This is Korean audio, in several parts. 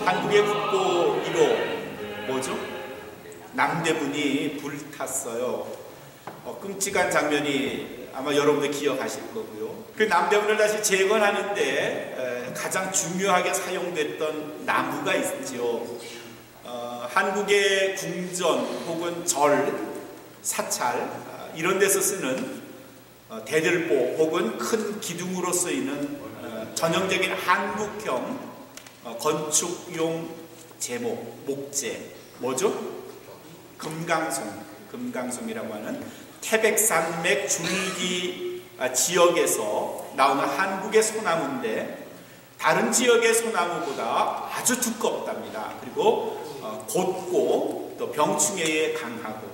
한국의 국보 1호 뭐죠? 남대문이 불탔어요. 끔찍한 장면이 아마 여러분들 기억하실 거고요. 그 남대문을 다시 재건하는데 가장 중요하게 사용됐던 나무가 있지요. 한국의 궁전 혹은 절, 사찰 이런 데서 쓰는 대들보 혹은 큰 기둥으로 쓰이는 전형적인 한국형 건축용 제목, 목재 뭐죠? 금강송이라고 하는 태백산맥 줄기 지역에서 나오는 한국의 소나무인데 다른 지역의 소나무보다 아주 두껍답니다. 그리고 곧고 또 병충해에 강하고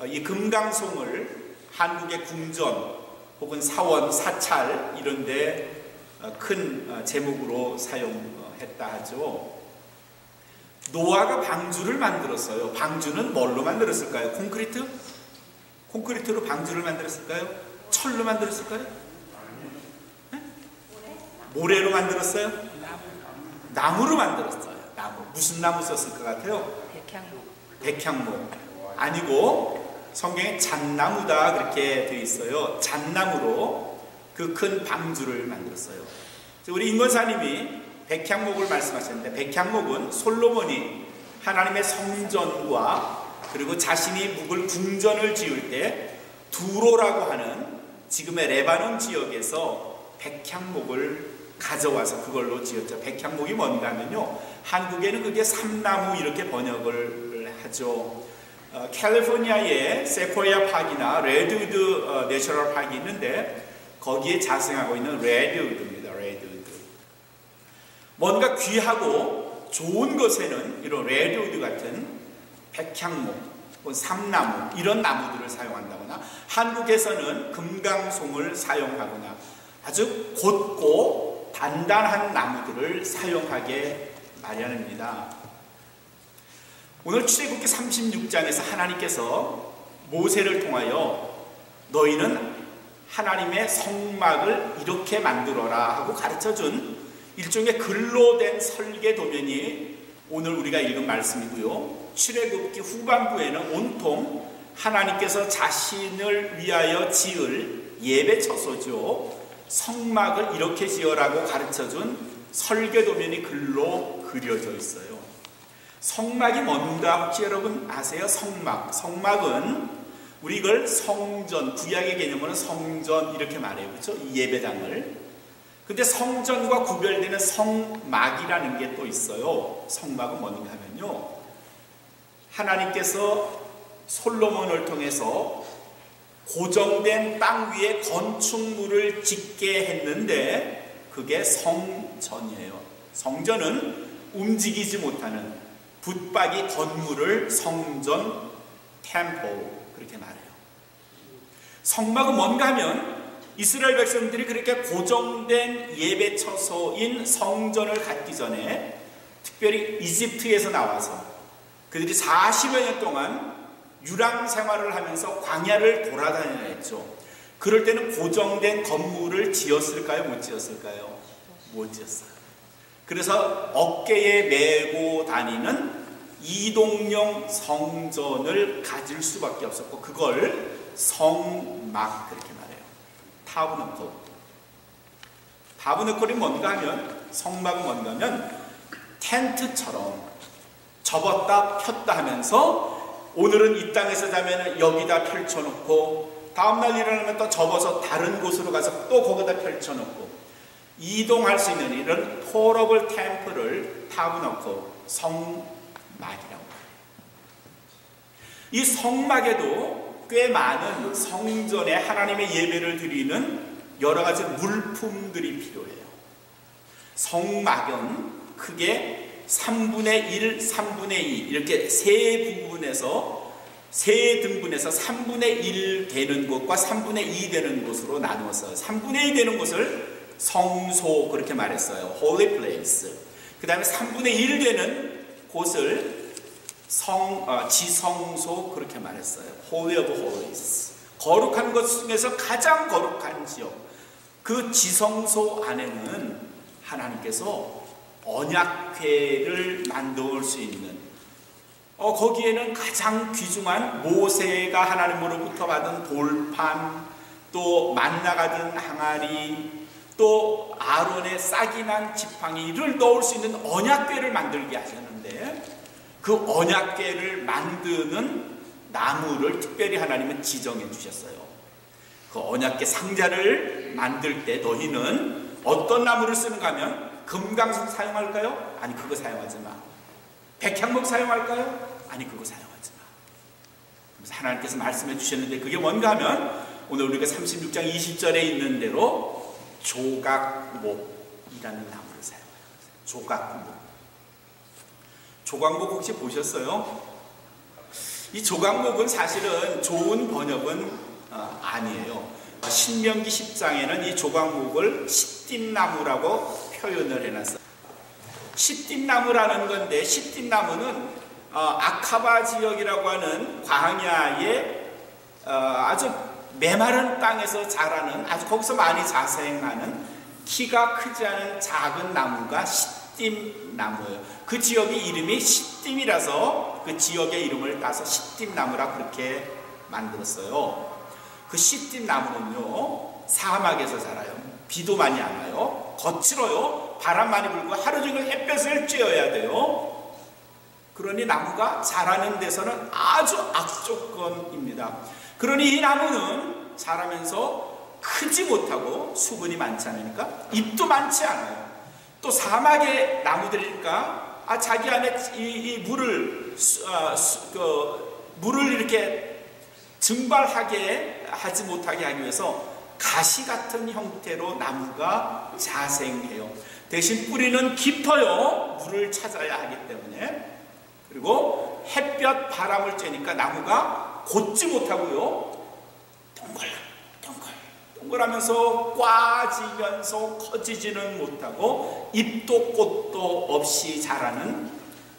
이 금강송을 한국의 궁전 혹은 사원, 사찰 이런 데 큰 제목으로 사용했다 하죠. 노아가 방주를 만들었어요. 방주는 뭘로 만들었을까요? 콘크리트로 방주를 만들었을까요? 철로 만들었을까요? 네? 모래로 만들었어요? 나무로 만들었어요. 나무. 무슨 나무 썼을 것 같아요? 백향목. 아니고 성경에 잣나무다 그렇게 되어 있어요. 잣나무로 그 큰 방주를 만들었어요. 우리 임권사님이 백향목을 말씀하셨는데 백향목은 솔로몬이 하나님의 성전과 그리고 자신이 묵을 궁전을 지을 때 두로라고 하는 지금의 레바논 지역에서 백향목을 가져와서 그걸로 지었죠. 백향목이 뭔가 하면요, 한국에는 그게 삼나무 이렇게 번역을 하죠. 캘리포니아에 세코야 파크나 레드우드 내셔널 파크가 있는데 거기에 자생하고 있는 레드우드입니다. 레드우드. 뭔가 귀하고 좋은 것에는 이런 레드우드 같은 백향목, 삼나무 이런 나무들을 사용한다거나 한국에서는 금강송을 사용하거나 아주 곧고 단단한 나무들을 사용하게 마련입니다. 오늘 출애굽기 36장에서 하나님께서 모세를 통하여 너희는 하나님의 성막을 이렇게 만들어라 하고 가르쳐준 일종의 글로 된 설계 도면이 오늘 우리가 읽은 말씀이고요. 출애굽기 후반부에는 온통 하나님께서 자신을 위하여 지을 예배 처소죠. 성막을 이렇게 지어라고 가르쳐준 설계 도면이 글로 그려져 있어요. 성막이 뭔가 혹시 여러분 아세요? 성막은 우리 이걸 성전, 구약의 개념으로는 성전 이렇게 말해요. 그렇죠? 이 예배당을. 근데 성전과 구별되는 성막이라는 게 또 있어요. 성막은 뭔가 하면요, 하나님께서 솔로몬을 통해서 고정된 땅 위에 건축물을 짓게 했는데 그게 성전이에요. 성전은 움직이지 못하는 붙박이 건물을 성전, 템플 그렇게 말해요. 성막은 뭔가 하면 이스라엘 백성들이 그렇게 고정된 예배 처소인 성전을 갖기 전에 특별히 이집트에서 나와서 그들이 40여 년 동안 유랑 생활을 하면서 광야를 돌아다녀야 했죠. 그럴 때는 고정된 건물을 지었을까요? 못 지었을까요? 못 지었어요. 그래서 어깨에 메고 다니는 이동용 성전을 가질 수밖에 없었고 그걸 성막 그렇게 말해요. 타브너클이 뭔가 하면, 성막은 뭔가 하면 텐트처럼 접었다 폈다 하면서 오늘은 이 땅에서 자면 여기다 펼쳐놓고 다음날 일어나면 또 접어서 다른 곳으로 가서 또 거기다 펼쳐놓고 이동할 수 있는 이런 포러블 템플을 타브너클, 성막이라고 해요. 이 성막에도 꽤 많은 성전에 하나님의 예배를 드리는 여러 가지 물품들이 필요해요. 성막은 크게 3분의 1, 3분의 2 이렇게 세 등분해서 3분의 1 되는 곳과 3분의 2 되는 곳으로 나누었어요. 3분의 2 되는 곳을 성소 그렇게 말했어요. Holy place. 그 다음에 3분의 1 되는 곳을 지성소 그렇게 말했어요. Holy of Holies. 거룩한 것 중에서 가장 거룩한 지역. 그 지성소 안에는 하나님께서 언약궤를 만들 수 있는, 거기에는 가장 귀중한 모세가 하나님으로부터 받은 돌판, 또 만나가 든 항아리, 또 아론의 싹이 난 지팡이를 넣을 수 있는 언약궤를 만들게 하셨는데, 그 언약궤를 만드는 나무를 특별히 하나님은 지정해 주셨어요. 그 언약궤 상자를 만들 때 너희는 어떤 나무를 쓰는가 하면, 금강석 사용할까요? 아니, 그거 사용하지 마. 백향목 사용할까요? 아니, 그거 사용하지 마. 그래서 하나님께서 말씀해 주셨는데 그게 뭔가 하면, 오늘 우리가 36장 20절에 있는 대로 조각목이라는 나무를 사용해요. 조각목. 조각목 혹시 보셨어요? 이 조각목은 사실은 좋은 번역은 아니에요. 신명기 10장에는 이 조각목을 시띠나무라고 표현을 해놨어요. 시띠나무라는 건데, 시띠나무는 아카바 지역이라고 하는 광야의 아주 메마른 땅에서 자라는, 아주 거기서 많이 자생하는 키가 크지 않은 작은 나무가 시띠나무예요. 그 지역의 이름이 시띠이라서 그 지역의 이름을 따서 시띠나무라 그렇게 만들었어요. 그 시띠나무는요, 사막에서 자라요. 비도 많이 안 와요. 거칠어요. 바람 많이 불고 하루 종일 햇볕을 쬐어야 돼요. 그러니 나무가 자라는 데서는 아주 악조건입니다. 그러니 이 나무는 자라면서 크지 못하고 수분이 많지 않으니까 잎도 많지 않아요. 또 사막의 나무들이니까 자기 안에 이 물을 이렇게 증발하게 하지 못하게 하기 위해서 가시 같은 형태로 나무가 자생해요. 대신 뿌리는 깊어요. 물을 찾아야 하기 때문에. 그리고 햇볕, 바람을 쬐니까 나무가 곧지 못하고요, 동글동글하면서 꽈지면서 커지지는 못하고 잎도 꽃도 없이 자라는,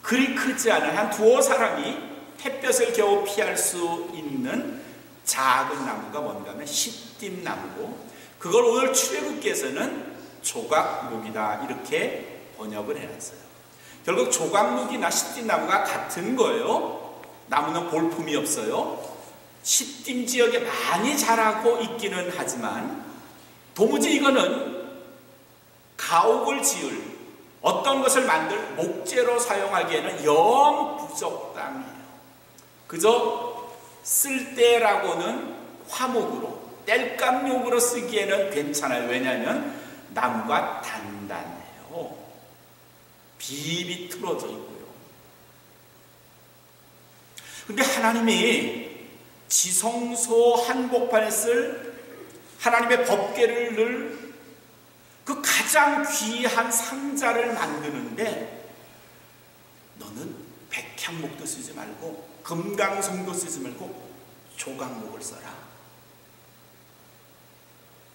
그리 크지 않은 한 두어 사람이 햇볕을 겨우 피할 수 있는 작은 나무가 뭔가 하면 시띠나무고, 그걸 오늘 출애굽기에서는 조각목이다 이렇게 번역을 해놨어요. 결국 조각목이나 시띠나무가 같은 거예요. 나무는 볼품이 없어요. 시띠 지역에 많이 자라고 있기는 하지만 도무지 이거는 가옥을 지을, 어떤 것을 만들 목재로 사용하기에는 영 부적당해요. 그저 쓸데라고는 화목으로, 땔감용으로 쓰기에는 괜찮아요. 왜냐하면 나무가 단단해요. 비입이 틀어져 있고요. 근데 하나님이 지성소 한복판에 쓸 하나님의 법궤를 넣을 그 가장 귀한 상자를 만드는데, 너는 백향목도 쓰지 말고 금강송도 쓰지 말고 조각목을 써라.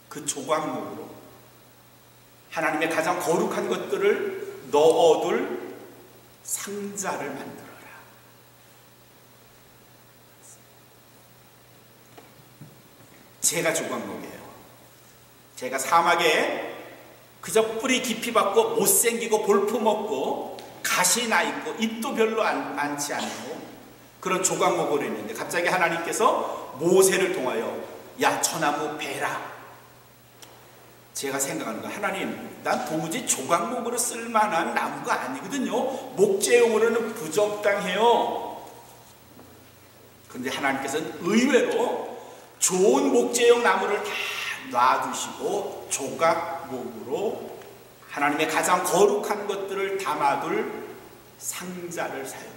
그 조각목으로 하나님의 가장 거룩한 것들을 넣어둘 상자를 만들어라. 제가 조각목이에요. 제가 사막에 그저 뿌리 깊이 받고 못생기고 볼품없고 가시 나 있고 잎도 별로 많지 않고 그런 조각목으로 했는데, 갑자기 하나님께서 모세를 통하여 야, 저 나무 베라. 제가 생각하는 거, 하나님, 난 도무지 조각목으로 쓸만한 나무가 아니거든요. 목재용으로는 부적당해요. 그런데 하나님께서는 의외로 좋은 목재용 나무를 다 놔두시고 조각목으로 하나님의 가장 거룩한 것들을 담아둘 상자를 사용해라.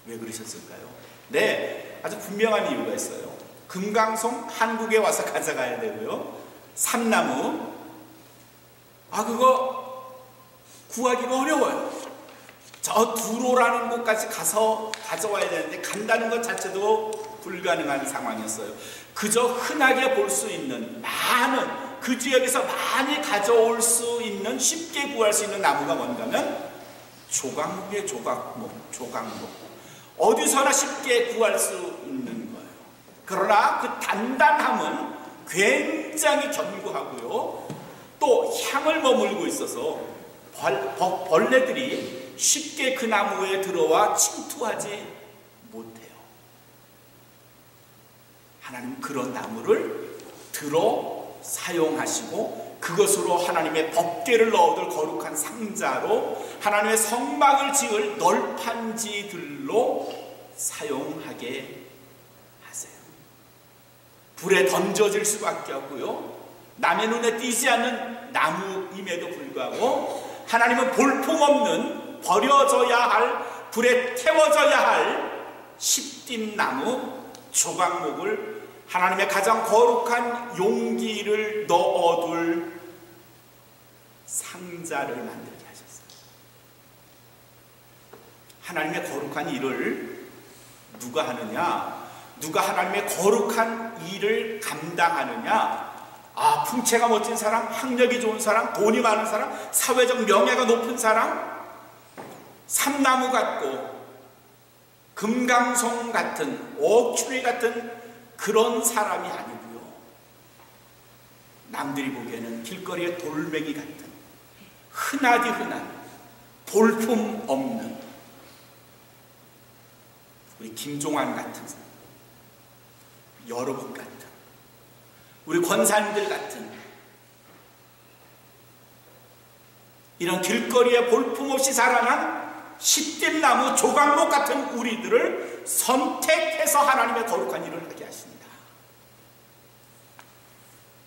왜 그러셨을까요? 네, 아주 분명한 이유가 있어요. 금강송 한국에 와서 가져가야 되고요. 삼나무, 그거 구하기가 어려워요. 저 두로라는 곳까지 가서 가져와야 되는데 간다는 것 자체도 불가능한 상황이었어요. 그저 흔하게 볼 수 있는 많은 그 지역에서 많이 가져올 수 있는, 쉽게 구할 수 있는 나무가 뭔가면 조각목이에요. 조각목. 어디서나 쉽게 구할 수 있는 거예요. 그러나 그 단단함은 굉장히 견고하고요. 또 향을 머물고 있어서 벌레들이 쉽게 그 나무에 들어와 침투하지 못해요. 하나님은 그런 나무를 들어 사용하시고 그것으로 하나님의 법궤를 넣어둘 거룩한 상자로 하나님의 성막을 지을 널판지들로 사용하게 하세요. 불에 던져질 수밖에 없고요. 남의 눈에 띄지 않는 나무임에도 불구하고 하나님은 볼품없는, 버려져야 할, 불에 태워져야 할 시띠나무 조각목을 하나님의 가장 거룩한 용기를 넣어둘 상자를 만들게 하셨어요. 하나님의 거룩한 일을 누가 하느냐? 누가 하나님의 거룩한 일을 감당하느냐? 풍채가 멋진 사람, 학력이 좋은 사람, 돈이 많은 사람, 사회적 명예가 높은 사람, 삼나무 같고 금강송 같은, 옥추리 같은 그런 사람이 아니고요. 남들이 보기에는 길거리의 돌멩이 같은, 흔하디 흔한, 볼품 없는 우리 김종환 같은 사람, 여러분 같은, 우리 권사님들 같은 이런 길거리에 볼품없이 자라난 시띠나무 조각목 같은 우리들을 선택해서 하나님의 거룩한 일을 하게 하십니다.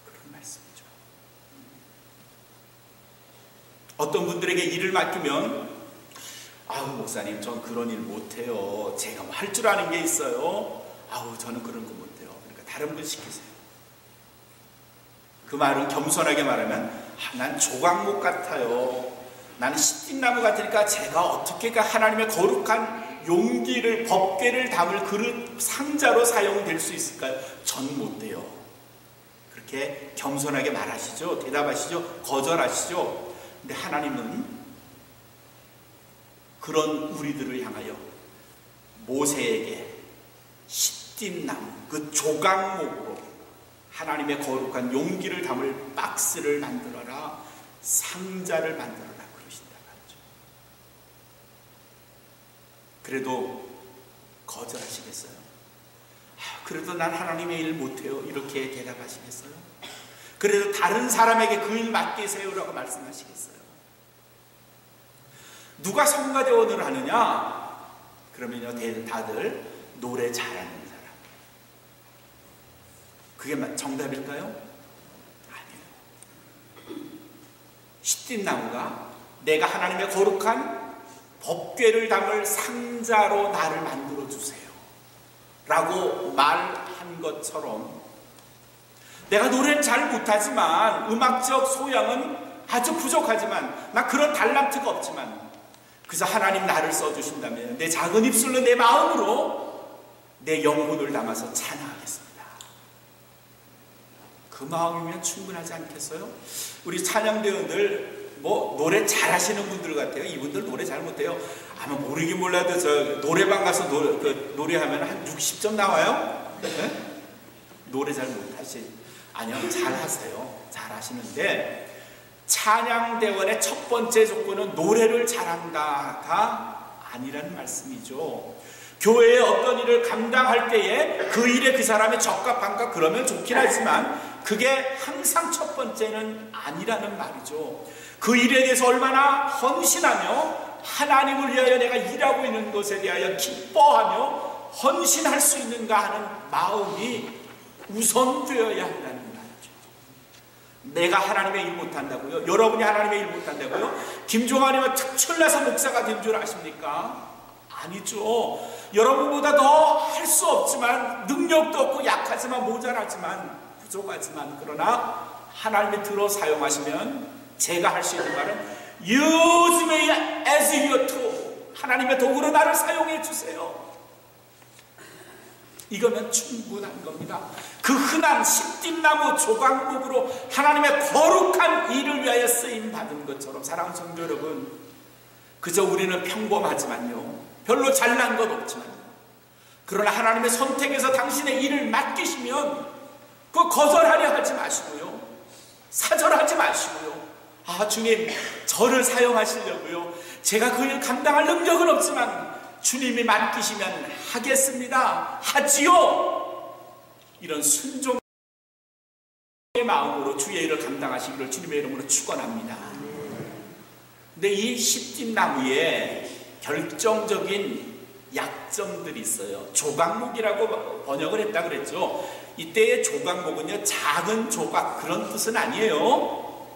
그런 말씀이죠. 어떤 분들에게 일을 맡기면 목사님 전 그런 일 못해요. 제가 뭐 할 줄 아는 게 있어요. 저는 그런 거 못해요. 그러니까 다른 분 시키세요. 그 말은 겸손하게 말하면 난 조각목 같아요. 나는 시띠나무 같으니까 제가 어떻게 하나님의 거룩한 용기를, 법궤를 담을 그릇 상자로 사용될 수 있을까요? 전 못돼요. 그렇게 겸손하게 말하시죠. 대답하시죠. 거절하시죠. 근데 하나님은 그런 우리들을 향하여 모세에게 시띠나무, 그 조각목으로 하나님의 거룩한 용기를 담을 박스를 만들어라, 상자를 만들어라 그러신다고 하죠. 그래도 거절하시겠어요? 그래도 난 하나님의 일 못해요. 이렇게 대답하시겠어요? 그래도 다른 사람에게 그 일 맡기세요라고 말씀하시겠어요? 누가 성가대원을 하느냐? 그러면요, 다들 노래 잘하는 사람. 그게 정답일까요? 아니에요. 시띠나무가 내가 하나님의 거룩한 법궤를 담을 상자로 나를 만들어 주세요 라고 말한 것처럼, 내가 노래는 잘 못하지만, 음악적 소양은 아주 부족하지만, 나 그런 달란트가 없지만, 그래서 하나님 나를 써주신다면 내 작은 입술로, 내 마음으로 내 영혼을 담아서 찬양하겠습니다. 그 마음이면 충분하지 않겠어요? 우리 찬양대원들 노래 잘하시는 분들 같아요. 이분들 노래 잘 못해요. 아마 모르긴 몰라도 저 노래방 가서 노래하면 한 60점 나와요? 네? 노래 잘 못하시? 아니요, 잘하세요. 잘하시는데 찬양대원의 첫 번째 조건은 노래를 잘한다가 아니라는 말씀이죠. 교회에 어떤 일을 감당할 때에 그 일에 그 사람이 적합한가 그러면 좋긴 하지만 그게 항상 첫 번째는 아니라는 말이죠. 그 일에 대해서 얼마나 헌신하며 하나님을 위하여 내가 일하고 있는 것에 대하여 기뻐하며 헌신할 수 있는가 하는 마음이 우선되어야 한다는 말이죠. 내가 하나님의 일 못한다고요? 여러분이 하나님의 일 못한다고요? 김종환이면 특출나서 목사가 된 줄 아십니까? 아니죠. 여러분보다 더 할 수 없지만, 능력도 없고 약하지만, 모자라지만, 부족하지만, 그러나 하나님이 들어 사용하시면 제가 할 수 있는 말은 Use me as your tool. 하나님의 도구로 나를 사용해 주세요. 이거면 충분한 겁니다. 그 흔한 십뒷나무 조각목으로 하나님의 거룩한 일을 위하여 쓰임받은 것처럼, 사랑하는 성도 여러분, 그저 우리는 평범하지만요, 별로 잘난 것 없지만요, 그러나 하나님의 선택에서 당신의 일을 맡기시면 그거 거절하려 하지 마시고요, 사절하지 마시고요, 아 주님 저를 사용하시려고요, 제가 그 일 감당할 능력은 없지만 주님이 맡기시면 하겠습니다, 하지요, 이런 순종의 마음으로 주의 일을 감당하시기를 주님의 이름으로 축원합니다. 근데 이 십뒷나무에 결정적인 약점들이 있어요. 조각목이라고 번역을 했다 그랬죠. 이때의 조각목은요, 작은 조각 그런 뜻은 아니에요.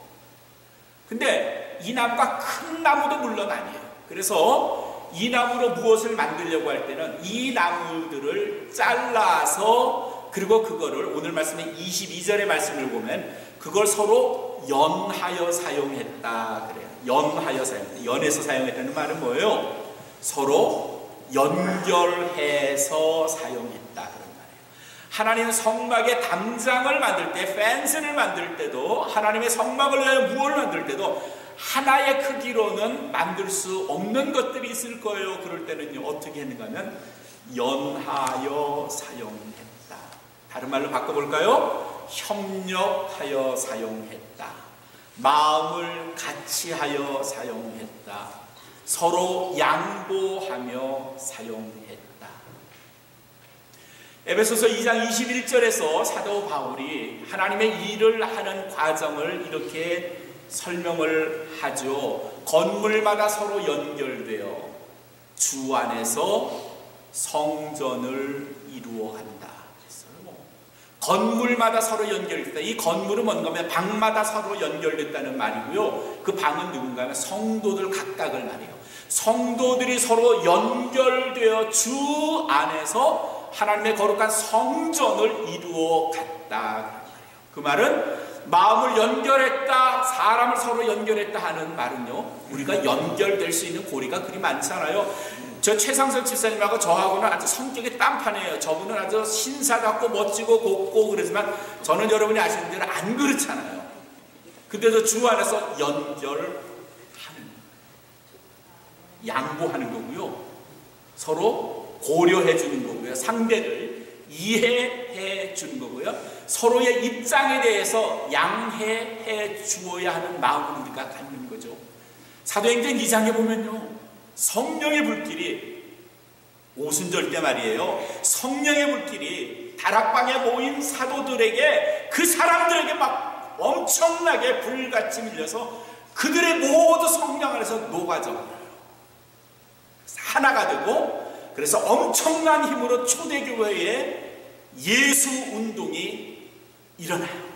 근데 이 나무가 큰 나무도 물론 아니에요. 그래서 이 나무로 무엇을 만들려고 할 때는 이 나무들을 잘라서, 그리고 그거를 오늘 말씀의 22절의 말씀을 보면 그걸 서로 연하여 사용했다 그래요. 연하여 사용했다. 연해서 사용했다는 말은 뭐예요? 서로 연결해서 사용했다 그런 말이에요. 하나님은 성막의 담장을 만들 때, 펜스를 만들 때도, 하나님의 성막을 위하여 무엇을 만들 때도 하나의 크기로는 만들 수 없는 것들이 있을 거예요. 그럴 때는요, 어떻게 했는가 하면 연하여 사용했다. 다른 말로 바꿔볼까요? 협력하여 사용했다. 마음을 같이하여 사용했다. 서로 양보하며 사용했다. 에베소서 2장 21절에서 사도 바울이 하나님의 일을 하는 과정을 이렇게 설명을 하죠. 건물마다 서로 연결되어 주 안에서 성전을 이루어 간다. 건물마다 서로 연결됐다. 이 건물은 뭔가 하면 방마다 서로 연결됐다는 말이고요. 그 방은 누군가 하면 성도들 각각을 말해요. 성도들이 서로 연결되어 주 안에서 하나님의 거룩한 성전을 이루어 갔다. 그 말은 마음을 연결했다, 사람을 서로 연결했다 하는 말은요, 우리가 연결될 수 있는 고리가 그리 많잖아요. 저 최상석 집사님하고 저하고는 아주 성격이 딴판이에요. 저분은 아주 신사답고 멋지고 곱고 그러지만 저는 여러분이 아시는 대로 안 그렇잖아요. 근데도 주 안에서 연결하는, 양보하는 거고요, 서로 고려해 주는 거고요, 상대를 이해해 주는 거고요, 서로의 입장에 대해서 양해해 주어야 하는 마음을 우리가 갖는 거죠. 사도행전 2장에 보면요, 성령의 불길이, 오순절 때 말이에요, 성령의 불길이 다락방에 모인 사도들에게, 그 사람들에게 막 엄청나게 불같이 밀려서 그들의 모두 성령 안에서 녹아져 버려요. 하나가 되고, 그래서 엄청난 힘으로 초대교회에 예수 운동이 일어나요.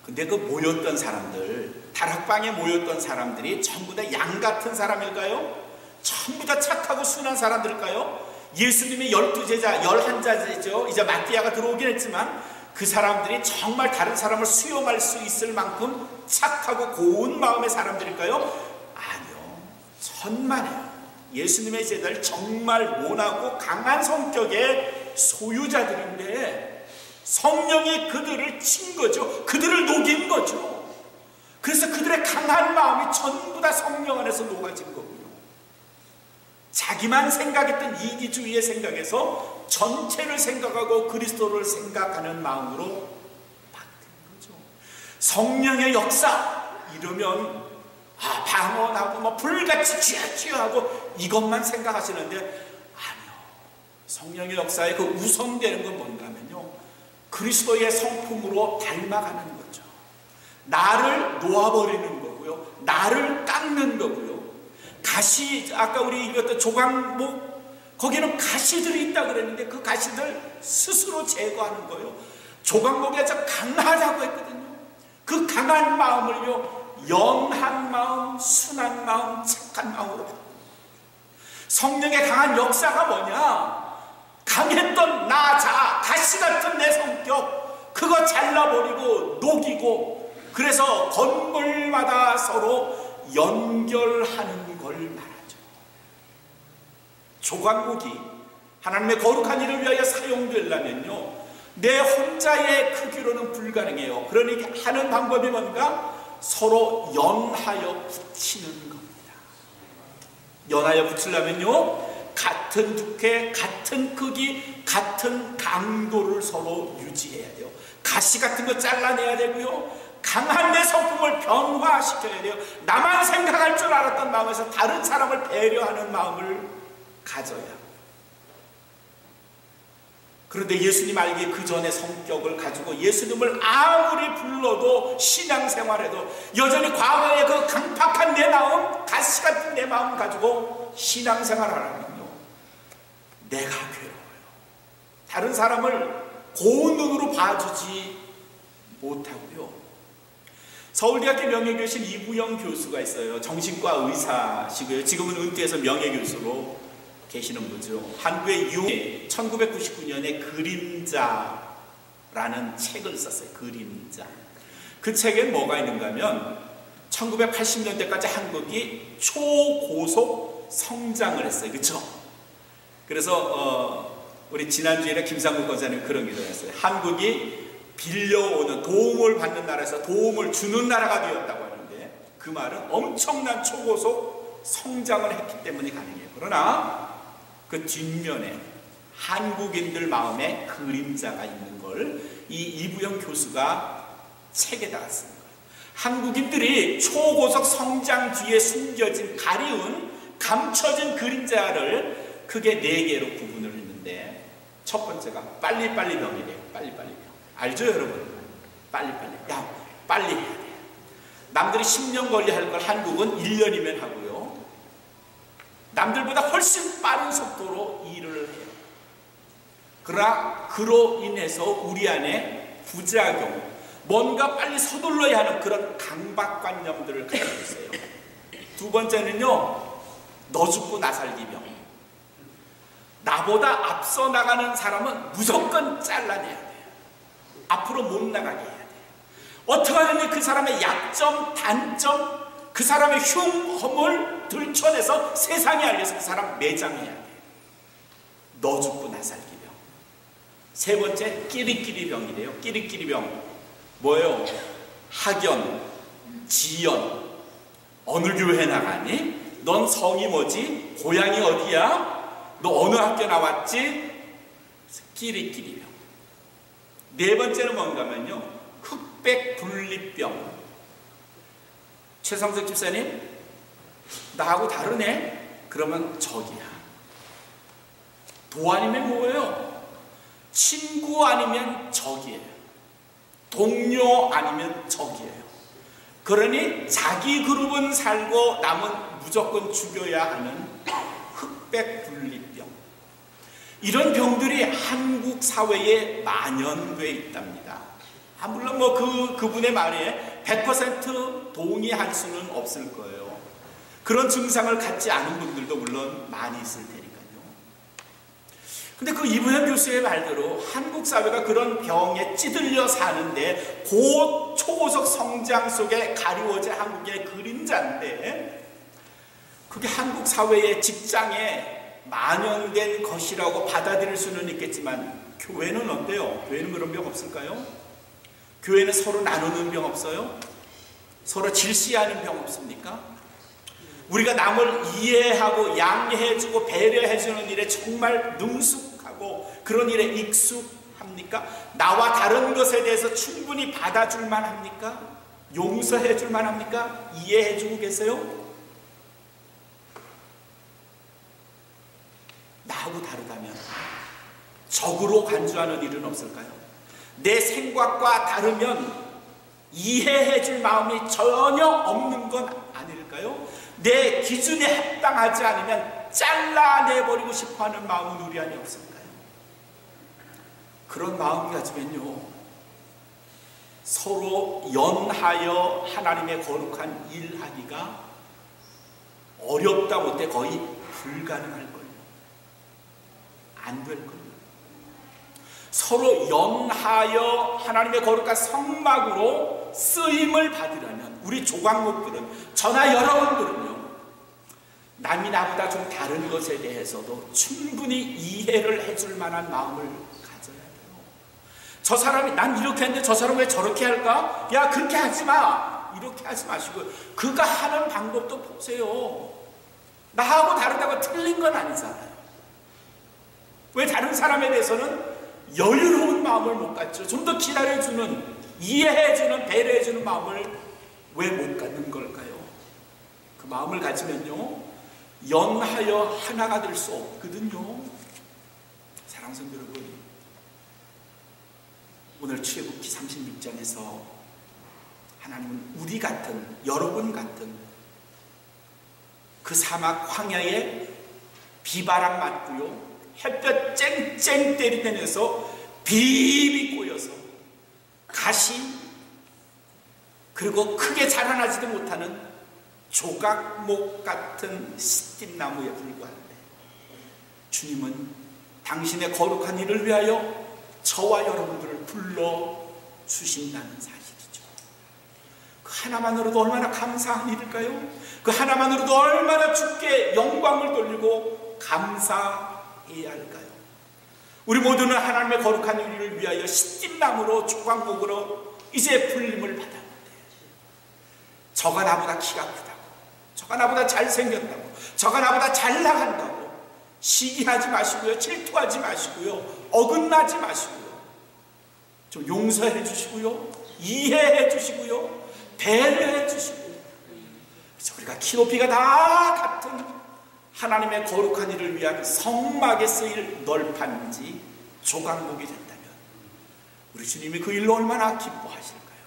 근데 그 모였던 사람들, 다락방에 모였던 사람들이 전부 다 양 같은 사람일까요? 전부 다 착하고 순한 사람들일까요? 예수님의 12제자, 11자죠. 이제 마띠아가 들어오긴 했지만 그 사람들이 정말 다른 사람을 수용할 수 있을 만큼 착하고 고운 마음의 사람들일까요? 아니요, 천만에요. 예수님의 제자들 정말 모나고 강한 성격의 소유자들인데 성령이 그들을 친 거죠. 그들을 녹인 거죠. 그래서 그들의 강한 마음이 전부 다 성령 안에서 녹아진 거고요. 자기만 생각했던 이기주의의 생각에서 전체를 생각하고 그리스도를 생각하는 마음으로 바뀐 거죠. 성령의 역사 이러면 방언하고 뭐 불같이 쥐어쥐어하고 이것만 생각하시는데, 아니요, 성령의 역사에 그 우선되는 건 뭔가 하면요, 그리스도의 성품으로 닮아가는 거죠. 나를 놓아버리는 거고요, 나를 깎는 거고요. 가시, 아까 우리 이것도 조각목, 거기는 가시들이 있다 그랬는데 그 가시들 스스로 제거하는 거예요. 조각목이 아주 강하다고 했거든요. 그 강한 마음을요, 연한 마음, 순한 마음, 착한 마음으로 바꿔. 성령의 강한 역사가 뭐냐? 강했던 나 자아, 가시 같은 내 성격, 그거 잘라버리고 녹이고, 그래서 건물마다 서로 연결하는 걸 말하죠. 조각목이 하나님의 거룩한 일을 위하여 사용되려면요, 내 혼자의 크기로는 불가능해요. 그러니 하는 방법이 뭔가? 서로 연하여 붙이는 겁니다. 연하여 붙이려면요, 같은 두께, 같은 크기, 같은 강도를 서로 유지해야 돼요. 가시 같은 거 잘라내야 되고요, 강한 내 성품을 변화시켜야 돼요. 나만 생각할 줄 알았던 마음에서 다른 사람을 배려하는 마음을 가져야 합니다. 그런데 예수님 알기에 그 전의 성격을 가지고 예수님을 아무리 불러도 신앙생활에도 여전히 과거의 그 강팍한 내 마음, 가시 같은 내 마음 가지고 신앙생활하라면요, 내가 괴로워요. 다른 사람을 고운 눈으로 봐주지 못하고요. 서울대학교 명예교실 이부영 교수가 있어요. 정신과 의사시고요. 지금은 은퇴해서 명예교수로 계시는 분이죠. 한국의 유명한 1999년에 그림자라는 책을 썼어요. 그림자. 그 책엔 뭐가 있는가 하면 1980년대까지 한국이 초고속 성장을 했어요. 그렇죠? 그래서 우리 지난주에 김상국 권사님 그런 기도를 했어요. 한국이 빌려오는, 도움을 받는 나라에서 도움을 주는 나라가 되었다고 하는데, 그 말은 엄청난 초고속 성장을 했기 때문에 가능해요. 그러나 그 뒷면에 한국인들 마음에 그림자가 있는 걸 이 이부영 교수가 책에다가 쓴 거예요. 한국인들이 초고속 성장 뒤에 숨겨진, 가리운, 감춰진 그림자를 크게 4개로 구분을 했는데, 첫 번째가 빨리빨리 병이래요. 빨리빨리 병. 알죠, 여러분? 빨리빨리. 야, 빨리 해야 돼. 남들이 10년 걸려 할 걸 한국은 1년이면 하고요, 남들보다 훨씬 빠른 속도로 일을 해요. 그러나 그로 인해서 우리 안에 부작용, 뭔가 빨리 서둘러야 하는 그런 강박관념들을 가지고 있어요. 두 번째는요, 너 죽고 나 살기 병. 나보다 앞서 나가는 사람은 무조건 잘라내야 돼요. 앞으로 못 나가게 해야 돼요. 어떻게 하면 그 사람의 약점, 단점, 그 사람의 흉험을 들춰내서 세상에 알려서 그 사람 매장해야 돼요. 너 죽고 나 살기 병. 세 번째, 끼리끼리 병이래요. 끼리끼리 병. 뭐예요? 학연, 지연. 어느 교회 나가니? 넌 성이 뭐지? 고향이 어디야? 너 어느 학교 나왔지? 끼리끼리 병. 네 번째는 뭔가면요, 흑백 분립병. 최성석 집사님, 나하고 다르네? 그러면 적이야. 도 아니면 뭐예요? 친구 아니면 적이에요. 동료 아니면 적이에요. 그러니 자기 그룹은 살고 남은 무조건 죽여야 하는 흑백 분립병. 이런 병들이 한국 사회에 만연돼 있답니다. 물론 뭐 그분의 말에 100% 동의할 수는 없을 거예요. 그런 증상을 갖지 않은 분들도 물론 많이 있을 테니까요. 근데 그 이부영 교수의 말대로 한국 사회가 그런 병에 찌들려 사는데, 곧 초고속 성장 속에 가리워진 한국의 그림자인데, 그게 한국 사회의 직장에 만연된 것이라고 받아들일 수는 있겠지만, 교회는 어때요? 교회는 그런 병 없을까요? 교회는 서로 나누는 병 없어요? 서로 질시하는 병 없습니까? 우리가 남을 이해하고 양해해주고 배려해주는 일에 정말 능숙하고 그런 일에 익숙합니까? 나와 다른 것에 대해서 충분히 받아줄만 합니까? 용서해줄만 합니까? 이해해주고 계세요? 나하고 다르다면 적으로 간주하는 일은 없을까요? 내 생각과 다르면 이해해줄 마음이 전혀 없는 건 아닐까요? 내 기준에 합당하지 않으면 잘라내버리고 싶어하는 마음은 우리 안에 없을까요? 그런 마음을 가지면요, 서로 연하여 하나님의 거룩한 일하기가 어렵다 못해 거의 불가능할걸요. 안 될걸요. 서로 연하여 하나님의 거룩한 성막으로 쓰임을 받으려면 우리 조각목들은, 저나 여러분들은요, 남이 나보다 좀 다른 것에 대해서도 충분히 이해를 해줄 만한 마음을 가져야 돼요. 저 사람이 난 이렇게 했는데 저 사람 왜 저렇게 할까? 야, 그렇게 하지 마. 이렇게 하지 마시고 그가 하는 방법도 보세요. 나하고 다르다고 틀린 건 아니잖아요. 왜 다른 사람에 대해서는 여유로운 마음을 못 갖죠? 좀 더 기다려주는, 이해해주는, 배려해주는 마음을 왜 못 갖는 걸까요? 그 마음을 가지면요, 연하여 하나가 될 수 없거든요. 사랑하는 성도 여러분, 오늘 출애굽기 36장에서 하나님은 우리 같은, 여러분 같은 그 사막 황야에 비바람 맞고요, 햇볕 쨍쨍 때리면서 비비 꼬여서 가시, 그리고 크게 자라나지도 못하는 조각목 같은 시띠나무에 불과한데, 주님은 당신의 거룩한 일을 위하여 저와 여러분들을 불러주신다는 사실이죠. 그 하나만으로도 얼마나 감사한 일일까요? 그 하나만으로도 얼마나 주께 영광을 돌리고 감사해야 할까요? 우리 모두는 하나님의 거룩한 일을 위하여 시띠나무로, 조각목으로 이제 불림을 받았는데, 저가 나보다 키가 크다고, 저가 나보다 잘생겼다고, 저가 나보다 잘 나간다고 시기하지 마시고요, 질투하지 마시고요, 어긋나지 마시고요, 좀 용서해 주시고요, 이해해 주시고요, 배려해 주시고요. 그래서 우리가 키 높이가 다 같은 하나님의 거룩한 일을 위한 성막에 쓰일 널판지 조각목이 된다면 우리 주님이 그 일로 얼마나 기뻐하실까요?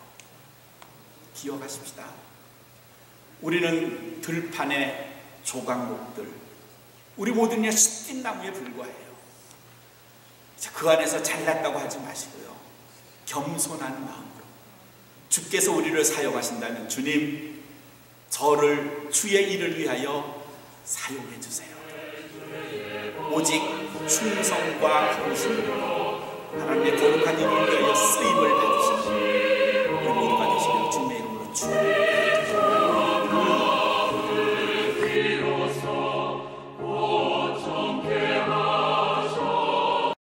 기억하십시다. 우리는 들판의 조각목들, 우리 모두는 시띠나무에 불과해요. 그 안에서 잘났다고 하지 마시고요, 겸손한 마음으로 주께서 우리를 사용하신다면, 주님, 저를 주의 일을 위하여 사용해 주세요. 오직 충성과 헌신으로 하나님의 거룩한 일을 위하여 쓰임을 받으시옵소서.